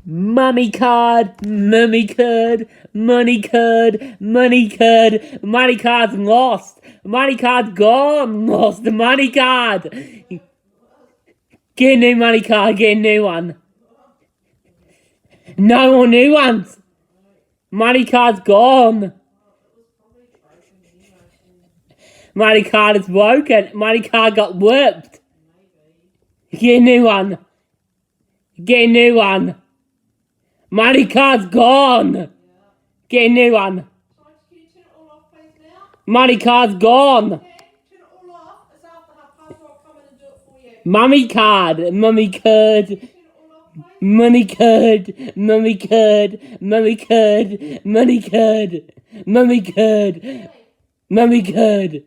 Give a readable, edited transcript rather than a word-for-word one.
Mummy card, mummy card, money card, money card, money card's lost, money card's gone, lost the money card. Get a new money card, get a new one. No more new ones. Money card's gone. Money card is broken, money card got warped. Get a new one. Get a new one. Money card's gone. Get a new one. Money card's gone. Mummy card, mummy card, money card, mummy card, mummy card, money card, mummy card, mummy card.